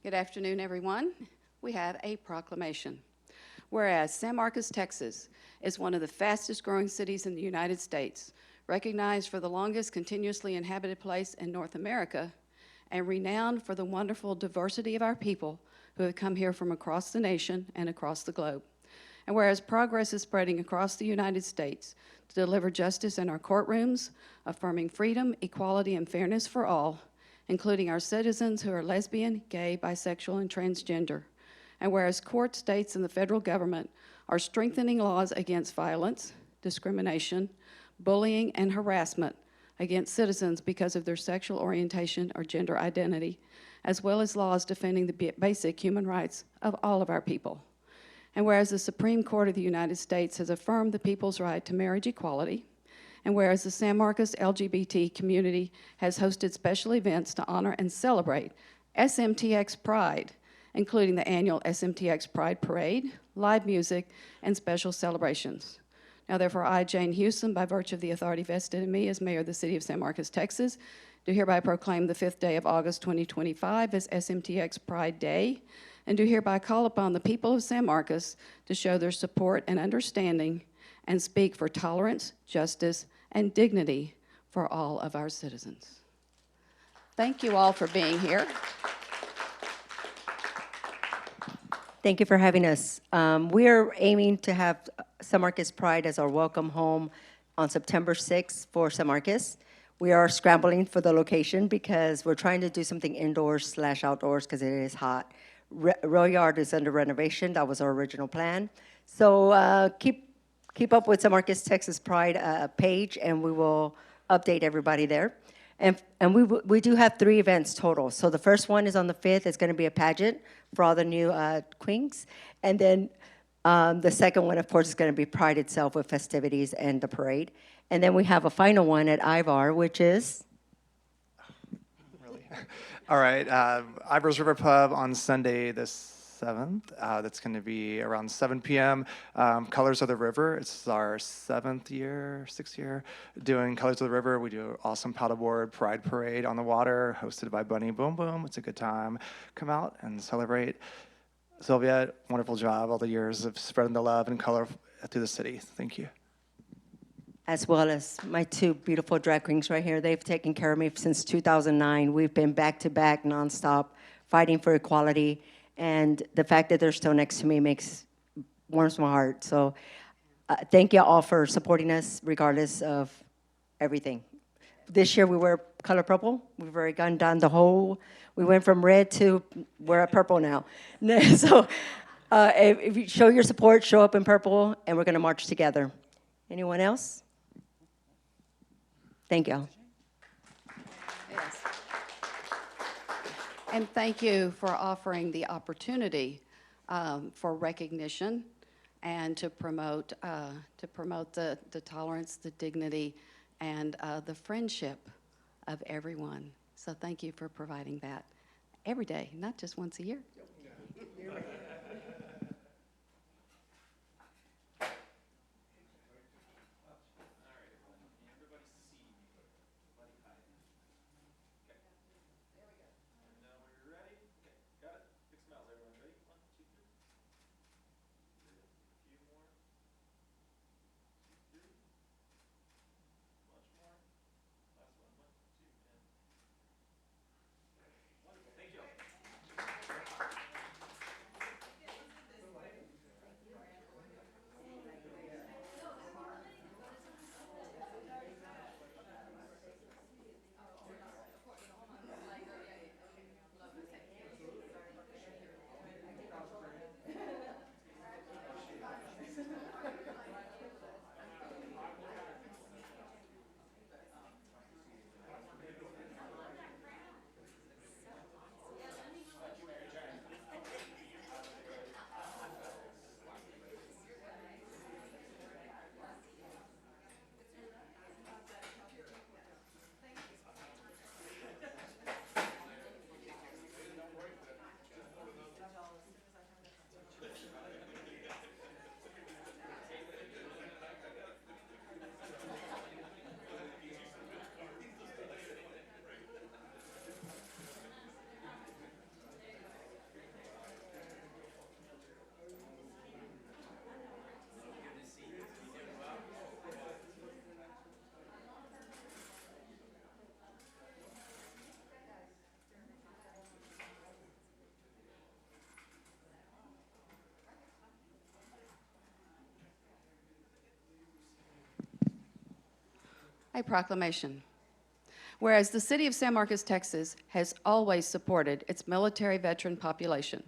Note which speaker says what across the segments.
Speaker 1: Good afternoon, everyone. We have a proclamation. Whereas San Marcos, Texas is one of the fastest growing cities in the United States, recognized for the longest continuously inhabited place in North America, and renowned for the wonderful diversity of our people who have come here from across the nation and across the globe. And whereas progress is spreading across the United States to deliver justice in our courtrooms, affirming freedom, equality, and fairness for all, including our citizens who are lesbian, gay, bisexual, and transgender. And whereas court, states, and the federal government are strengthening laws against violence, discrimination, bullying, and harassment against citizens because of their sexual orientation or gender identity, as well as laws defending the basic human rights of all of our people. And whereas the Supreme Court of the United States has affirmed the people's right to marriage equality, and whereas the San Marcos LGBT community has hosted special events to honor and celebrate SMTX Pride, including the annual SMTX Pride Parade, live music, and special celebrations. Now, therefore, I, Jane Houston, by virtue of the authority vested in me as mayor of the city of San Marcos, Texas, do hereby proclaim the 5th day of August 2025 as SMTX Pride Day, and do hereby call upon the people of San Marcos to show their support and understanding and speak for tolerance, justice, and dignity for all of our citizens. Thank you all for being here.
Speaker 2: Thank you for having us. We are aiming to have San Marcos Pride as our welcome home on September 6th for San Marcos. We are scrambling for the location because we're trying to do something indoors/outdoors because it is hot. Rail Yard is under renovation. That was our original plan. So keep up with San Marcos Texas Pride page, and we will update everybody there. And we do have 3 events total. So the first one is on the 5th. It's going to be a pageant for all the new queens. And then the second one, of course, is going to be Pride itself with festivities and the parade. And then we have a final one at Ivar, which is?
Speaker 3: Really? All right. Ivar's River Pub on Sunday the 7th. That's going to be around 7 p.m. Colors of the River. It's our 6th year doing Colors of the River. We do an awesome paddleboard pride parade on the water hosted by Bunny Boom Boom. It's a good time. Come out and celebrate. Sylvia, wonderful job all the years of spreading the love and color through the city. Thank you.
Speaker 2: As well as my 2 beautiful drag queens right here. They've taken care of me since 2009. We've been back-to-back, nonstop, fighting for equality. And the fact that they're still next to me warms my heart. So thank you all for supporting us regardless of everything. This year we wear color purple. We've already gone down we went from red to we're at purple now. So if you show your support, show up in purple, and we're going to march together. Anyone else? Thank you.
Speaker 1: Yes. And thank you for offering the opportunity for recognition and to promote the tolerance, the dignity, and the friendship of everyone. So thank you for providing that every day, not just once a year. A proclamation. Whereas the city of San Marcos, Texas has always supported its military veteran population,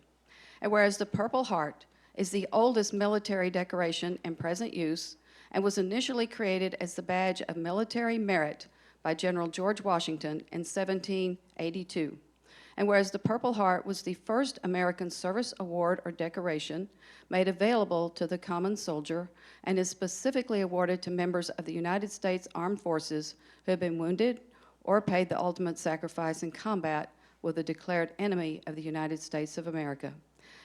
Speaker 1: and whereas the Purple Heart is the oldest military decoration in present use and was initially created as the badge of military merit by General George Washington in 1782, and whereas the Purple Heart was the first American service award or decoration made available to the common soldier and is specifically awarded to members of the United States Armed Forces who have been wounded or paid the ultimate sacrifice in combat with a declared enemy of the United States of America.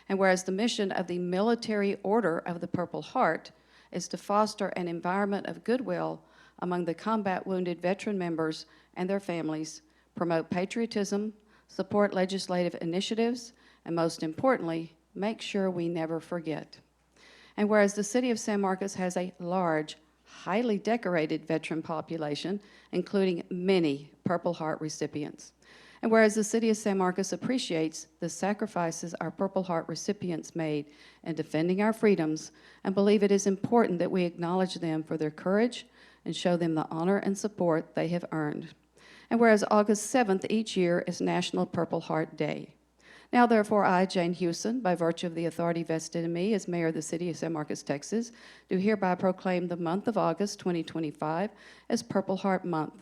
Speaker 1: And whereas the mission of the Military Order of the Purple Heart is to foster an environment of goodwill among the combat wounded veteran members and their families, promote patriotism, support legislative initiatives, and most importantly, make sure we never forget. And whereas the city of San Marcos has a large, highly decorated veteran population, including many Purple Heart recipients. And whereas the city of San Marcos appreciates the sacrifices our Purple Heart recipients made in defending our freedoms and believe it is important that we acknowledge them for their courage and show them the honor and support they have earned. And whereas August 7th each year is National Purple Heart Day. Now, therefore, I, Jane Hewson, by virtue of the authority vested in me as mayor of the city of San Marcos, Texas, do hereby proclaim the month of August 2025 as Purple Heart Month,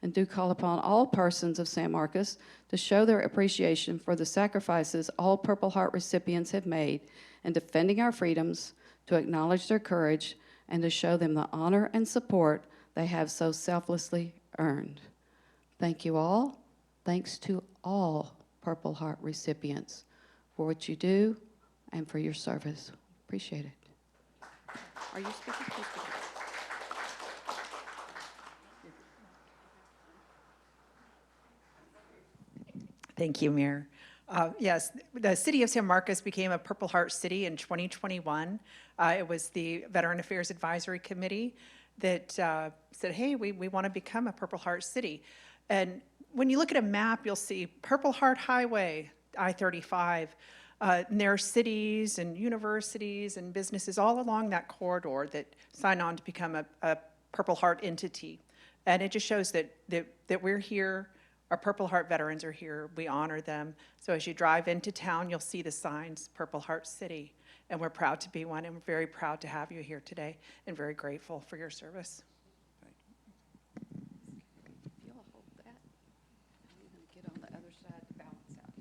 Speaker 1: and do call upon all persons of San Marcos to show their appreciation for the sacrifices all Purple Heart recipients have made in defending our freedoms, to acknowledge their courage, and to show them the honor and support they have so selflessly earned. Thank you all. Thanks to all Purple Heart recipients for what you do and for your service. Appreciate it. Are you speaking? Please speak.
Speaker 4: Thank you, Mayor. Yes, the city of San Marcos became a Purple Heart city in 2021. It was the Veteran Affairs Advisory Committee that said, hey, we want to become a Purple Heart city. And when you look at a map, you'll see Purple Heart Highway, I-35. And there are cities and universities and businesses all along that corridor that sign on to become a Purple Heart entity. And it just shows that we're here. Our Purple Heart veterans are here. We honor them. So as you drive into town, you'll see the signs, Purple Heart City. And we're proud to be one, and we're very proud to have you here today, and very grateful for your service.
Speaker 1: If you'll hold that, I'm going to get on the other side to balance out.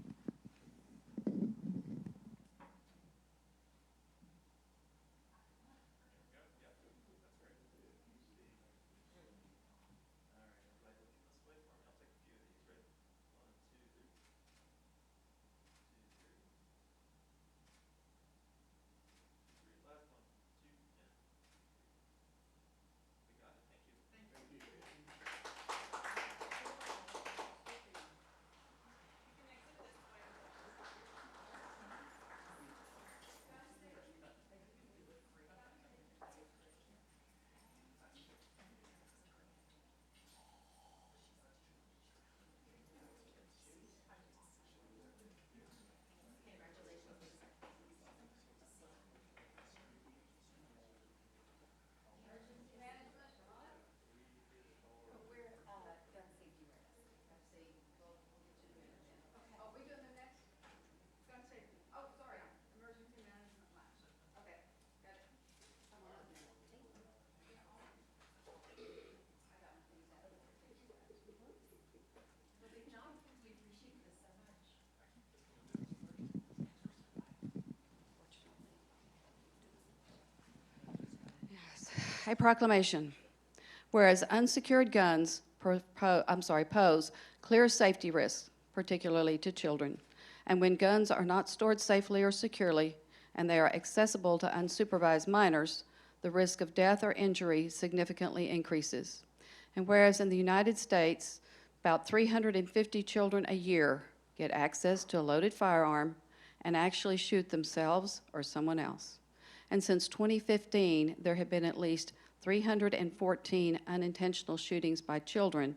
Speaker 1: A proclamation. Whereas unsecured guns pose clear safety risks, particularly to children. And when guns are not stored safely or securely, and they are accessible to unsupervised minors, the risk of death or injury significantly increases. And whereas in the United States, about 350 children a year get access to a loaded firearm and actually shoot themselves or someone else. And since 2015, there have been at least 314 unintentional shootings by children,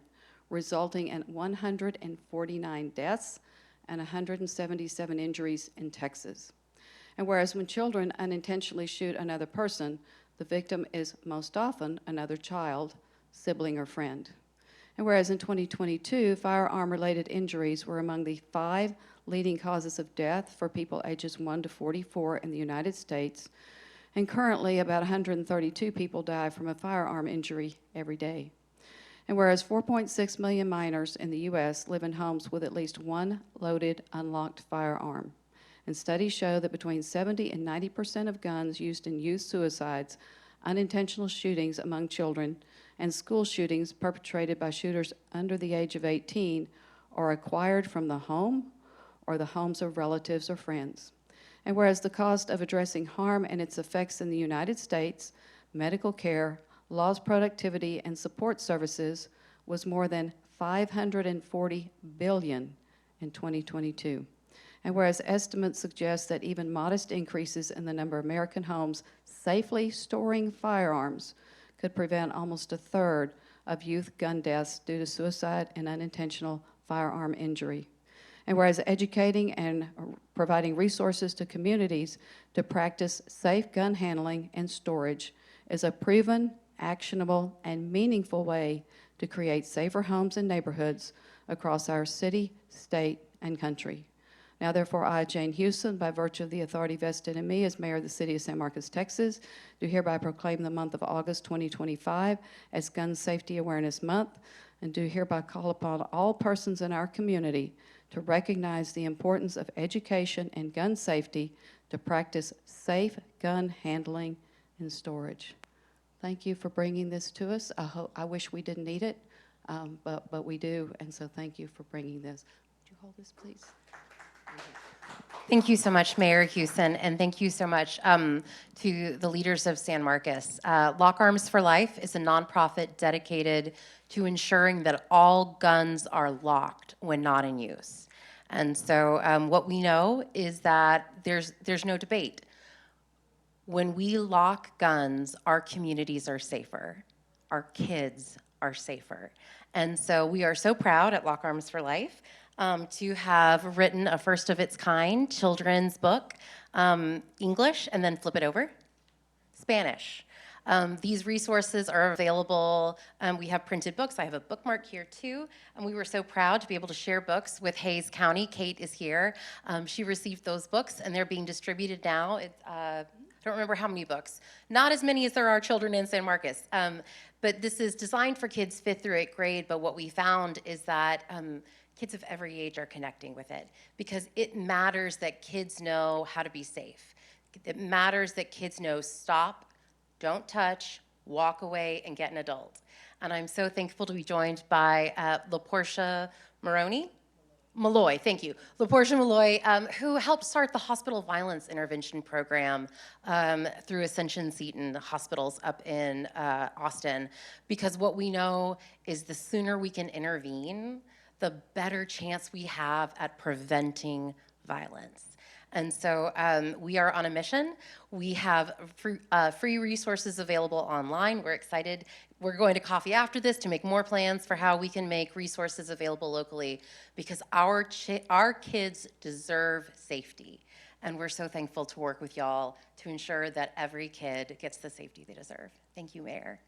Speaker 1: resulting in 149 deaths and 177 injuries in Texas. And whereas when children unintentionally shoot another person, the victim is most often another child, sibling, or friend. And whereas in 2022, firearm-related injuries were among the 5 leading causes of death for people ages 1 to 44 in the United States, and currently about 132 people die from a firearm injury every day. And whereas 4.6 million minors in the U.S. live in homes with at least one loaded, unlocked firearm. And studies show that between 70 and 90% of guns used in youth suicides, unintentional shootings among children, and school shootings perpetrated by shooters under the age of 18 are acquired from the home or the homes of relatives or friends. And whereas the cost of addressing harm and its effects in the United States, medical care, loss productivity, and support services was more than $540 billion in 2022. And whereas estimates suggest that even modest increases in the number of American homes safely storing firearms could prevent almost a third of youth gun deaths due to suicide and unintentional firearm injury. And whereas educating and providing resources to communities to practice safe gun handling and storage is a proven, actionable, and meaningful way to create safer homes and neighborhoods across our city, state, and country. Now, therefore, I, Jane Houston, by virtue of the authority vested in me as mayor of the city of San Marcos, Texas, do hereby proclaim the month of August 2025 as Gun Safety Awareness Month, and do hereby call upon all persons in our community to recognize the importance of education and gun safety to practice safe gun handling and storage. Thank you for bringing this to us. I wish we didn't need it, but we do, and so thank you for bringing this. Would you hold this, please?
Speaker 5: Thank you so much, Mayor Houston, and thank you so much to the leaders of San Marcos. Lock Arms for Life is a nonprofit dedicated to ensuring that all guns are locked when not in use. And so what we know is that there's no debate. When we lock guns, our communities are safer. Our kids are safer. And so we are so proud at Lock Arms for Life to have written a first of its kind children's book, English, and then flip it over, Spanish. These resources are available. We have printed books. I have a bookmark here too. And we were so proud to be able to share books with Hayes County. Kate is here. She received those books and they're being distributed now. I don't remember how many books. Not as many as there are children in San Marcos. But this is designed for kids 5th through 8th grade. But what we found is that kids of every age are connecting with it because it matters that kids know how to be safe. It matters that kids know stop, don't touch, walk away, and get an adult. And I'm so thankful to be joined by LaPortia Malloy, thank you. LaPortia Malloy, who helped start the hospital violence intervention program through Ascension Seton Hospitals up in Austin. Because what we know is the sooner we can intervene, the better chance we have at preventing violence. And so we are on a mission. We have free resources available online. We're excited. We're going to coffee after this to make more plans for how we can make resources available locally because our kids deserve safety. And we're so thankful to work with y'all to ensure that every kid gets the safety they deserve. Thank you, Mayor.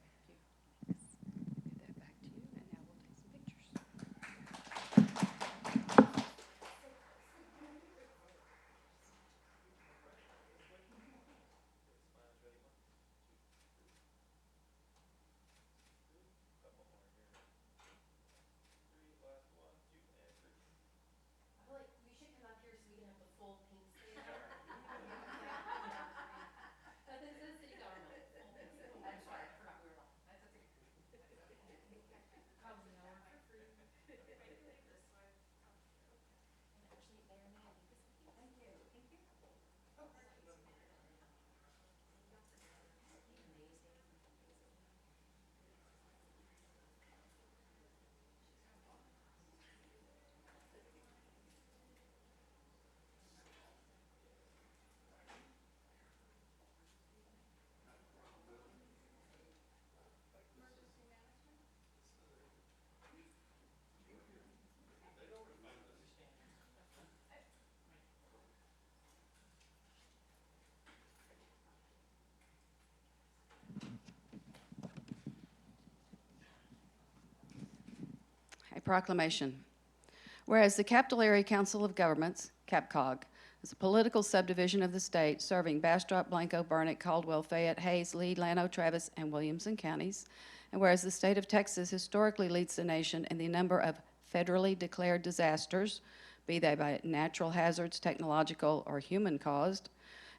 Speaker 1: proclamation. Whereas the Capital Area Council of Governments, CAPCOG, is a political subdivision of the state serving Bastrop, Blanco, Burnet, Caldwell, Fayette, Hayes, Lee, Llano, Travis, and Williamson counties. And whereas the state of Texas historically leads the nation in the number of federally declared disasters, be they by natural hazards, technological, or human-caused.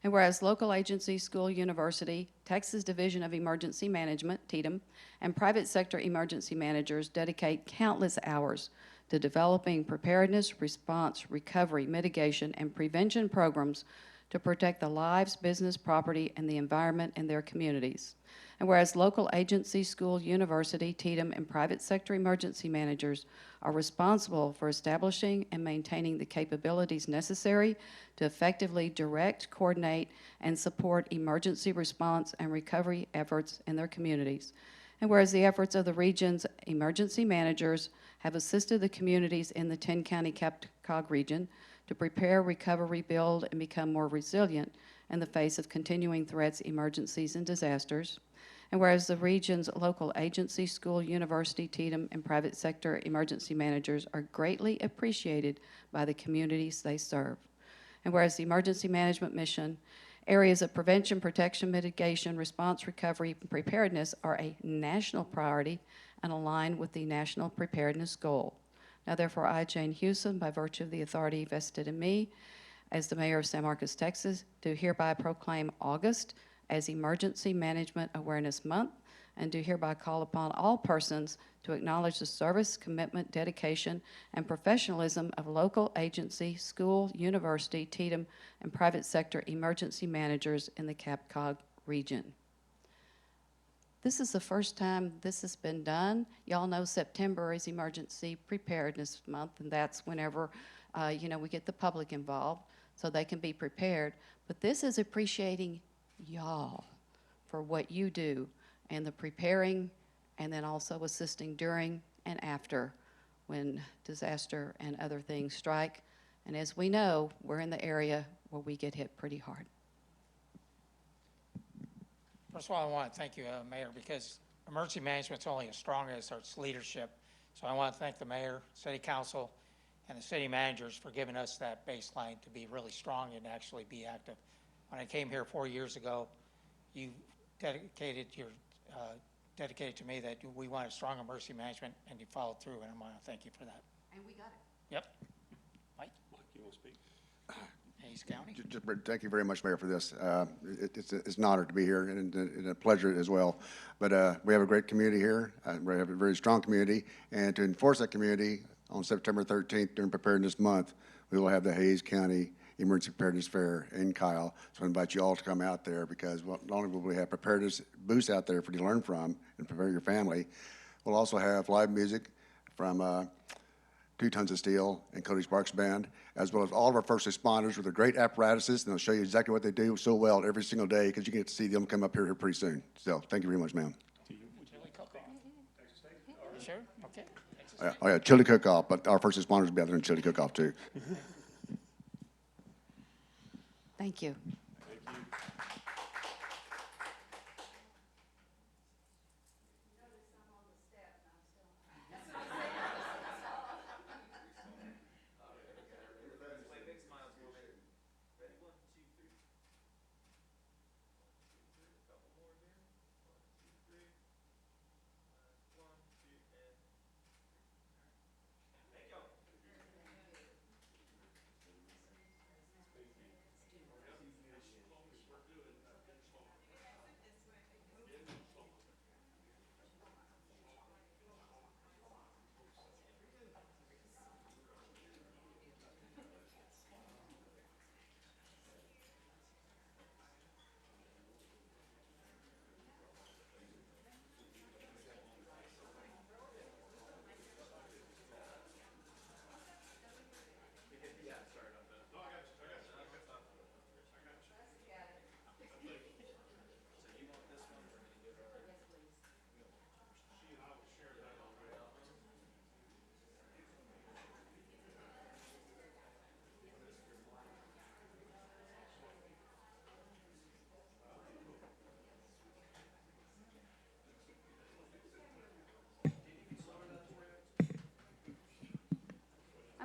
Speaker 1: And whereas local agency, school, university, Texas Division of Emergency Management, TDEM, and private sector emergency managers dedicate countless hours to developing preparedness, response, recovery, mitigation, and prevention programs to protect the lives, business, property, and the environment in their communities. And whereas local agency, school, university, TDEM, and private sector emergency managers are responsible for establishing and maintaining the capabilities necessary to effectively direct, coordinate, and support emergency response and recovery efforts in their communities. And whereas the efforts of the region's emergency managers have assisted the communities in the 10-county CAPCOG region to prepare, recover, rebuild, and become more resilient in the face of continuing threats, emergencies, and disasters. And whereas the region's local agency, school, university, TDEM, and private sector emergency managers are greatly appreciated by the communities they serve. And whereas the emergency management mission, areas of prevention, protection, mitigation, response, recovery, and preparedness are a national priority and align with the national preparedness goal. Now, therefore, I, Jane Hewson, by virtue of the authority vested in me as the mayor of San Marcos, Texas, do hereby proclaim August as Emergency Management Awareness Month, and do hereby call upon all persons to acknowledge the service, commitment, dedication, and professionalism of local agency, school, university, TDEM, and private sector emergency managers in the CAPCOG region. This is the first time this has been done. Y'all know September is Emergency Preparedness Month, and that's whenever we get the public involved so they can be prepared. But this is appreciating y'all for what you do and the preparing, and then also assisting during and after when disaster and other things strike. And as we know, we're in the area where we get hit pretty hard.
Speaker 6: First of all, I want to thank you, Mayor, because emergency management's only as strong as its leadership. So I want to thank the mayor, city council, and the city managers for giving us that baseline to be really strong and actually be active. When I came here 4 years ago, you dedicated to me that we wanted strong emergency management, and you followed through, and I want to thank you for that.
Speaker 1: And we got it.
Speaker 6: Yep. Mike, you want to speak? Hayes County.
Speaker 7: Thank you very much, Mayor, for this. It's an honor to be here and a pleasure as well. But we have a great community here. We have a very strong community. And to enforce that community, on September 13th, during Preparedness Month, we will have the Hayes County Emergency Preparedness Fair in Kyle. So I invite you all to come out there because not only will we have preparedness booths out there for you to learn from and prepare your family, we'll also have live music from 2 Tons of Steel and Cody Sparks Band, as well as all of our first responders with their great apparatuses, and they'll show you exactly what they do so well every single day because you get to see them come up here pretty soon. So thank you very much, ma'am.
Speaker 6: Chili cook-off. You sure? Okay.
Speaker 7: Oh yeah, chili cook-off, but our first responders will be out there in chili cook-off too.
Speaker 1: Thank you.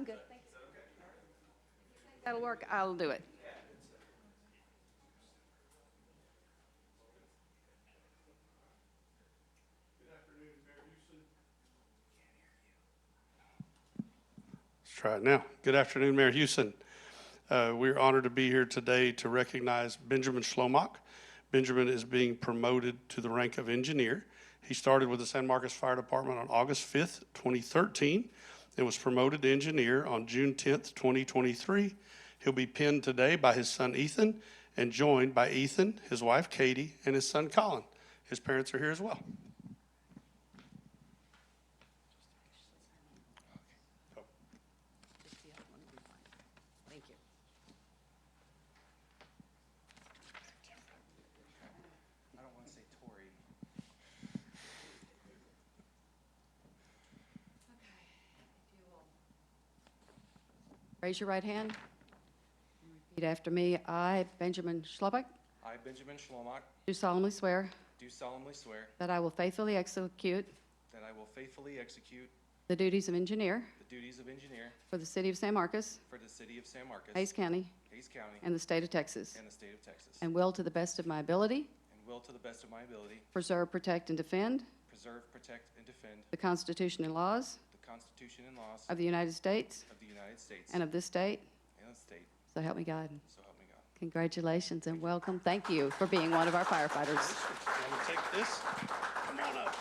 Speaker 1: I'm good, thank you. That'll work, I'll do it.
Speaker 8: Let's try it now. Good afternoon, Mayor Houston. We're honored to be here today to recognize Benjamin Schlomock. Benjamin is being promoted to the rank of engineer. He started with the San Marcos Fire Department on August 5th, 2013, and was promoted to engineer on June 10th, 2023. He'll be pinned today by his son Ethan and joined by Ethan, his wife Katie, and his son Colin. His parents are here as well.
Speaker 1: Thank you.
Speaker 9: I don't want to say Tory.
Speaker 1: Raise your right hand. Repeat after me. I, Benjamin Schlomock,
Speaker 9: I, Benjamin Schlomock,
Speaker 1: do solemnly swear
Speaker 9: do solemnly swear
Speaker 1: that I will faithfully execute
Speaker 9: that I will faithfully execute
Speaker 1: the duties of engineer
Speaker 9: the duties of engineer
Speaker 1: for the city of San Marcos,
Speaker 9: for the city of San Marcos,
Speaker 1: Hays County,
Speaker 9: Hayes County,
Speaker 1: and the state of Texas,
Speaker 9: and the state of Texas,
Speaker 1: and will, to the best of my ability,
Speaker 9: and will, to the best of my ability,
Speaker 1: preserve, protect, and defend
Speaker 9: preserve, protect, and defend
Speaker 1: the Constitution and laws
Speaker 9: the Constitution and laws
Speaker 1: of the United States
Speaker 9: of the United States
Speaker 1: and of this state.
Speaker 9: and the state,
Speaker 1: So help me God.
Speaker 9: so help me God.
Speaker 1: Congratulations and welcome. Thank you for being one of our firefighters.
Speaker 8: You want to take this? Come on up.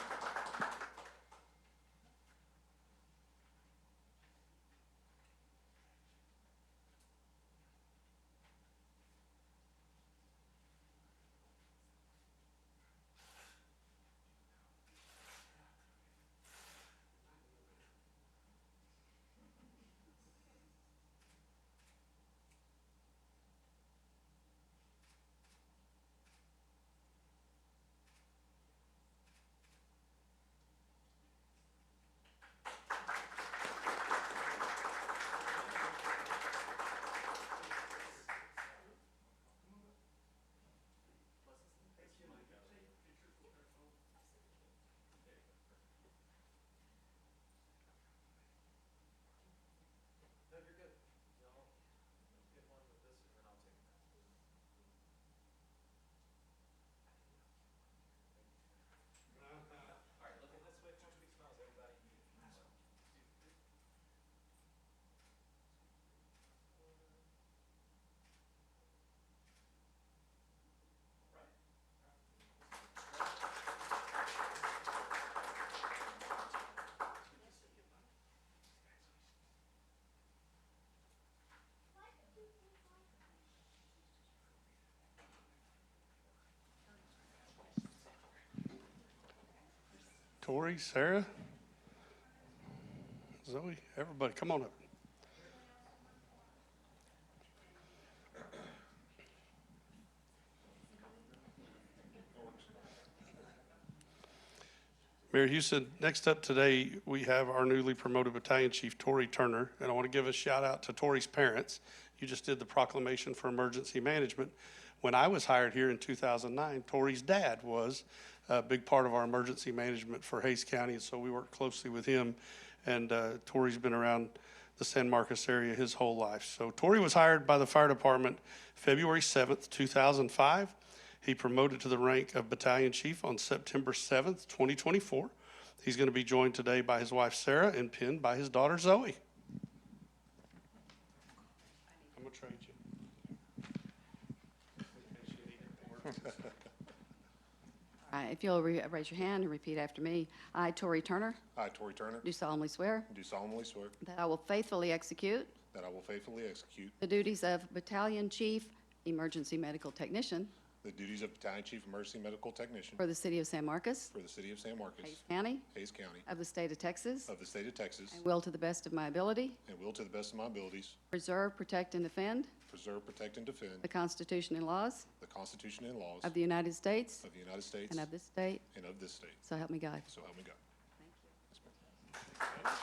Speaker 8: Tori, Sarah, Zoe, everybody, come on up. Mayor Houston, next up today, we have our newly promoted Battalion Chief, Tori Turner, and I want to give a shout out to Tori's parents. You just did the proclamation for emergency management. When I was hired here in 2009, Tori's dad was a big part of our emergency management for Hays County, and so we worked closely with him. And Tori's been around the San Marcos area his whole life. So Tori was hired by the fire department February 7th, 2005. He promoted to the rank of battalion chief on September 7th, 2024. He's going to be joined today by his wife, Sarah, and pinned by his daughter, Zoe. I'm going to trade you.
Speaker 1: All right, if you'll raise your hand and repeat after me. I, Tori Turner,
Speaker 10: I, Tori Turner,
Speaker 1: do solemnly swear
Speaker 10: do solemnly swear
Speaker 1: that I will faithfully execute
Speaker 10: that I will faithfully execute
Speaker 1: the duties of Battalion Chief, Emergency Medical Technician
Speaker 10: the duties of Battalion Chief Emergency Medical Technician
Speaker 1: for the city of San Marcos,
Speaker 10: for the city of San Marcos,
Speaker 1: Hays County,
Speaker 10: Hays County,
Speaker 1: of the state of Texas,
Speaker 10: of the state of Texas,
Speaker 1: and will, to the best of my ability,
Speaker 10: and will to the best of my abilities
Speaker 1: preserve, protect, and defend
Speaker 10: preserve, protect, and defend
Speaker 1: the Constitution and laws
Speaker 10: the Constitution and laws
Speaker 1: of the United States
Speaker 10: of the United States
Speaker 1: and of this state.
Speaker 10: and of this state.
Speaker 1: So help me God.
Speaker 10: So help me God.
Speaker 1: Thank you.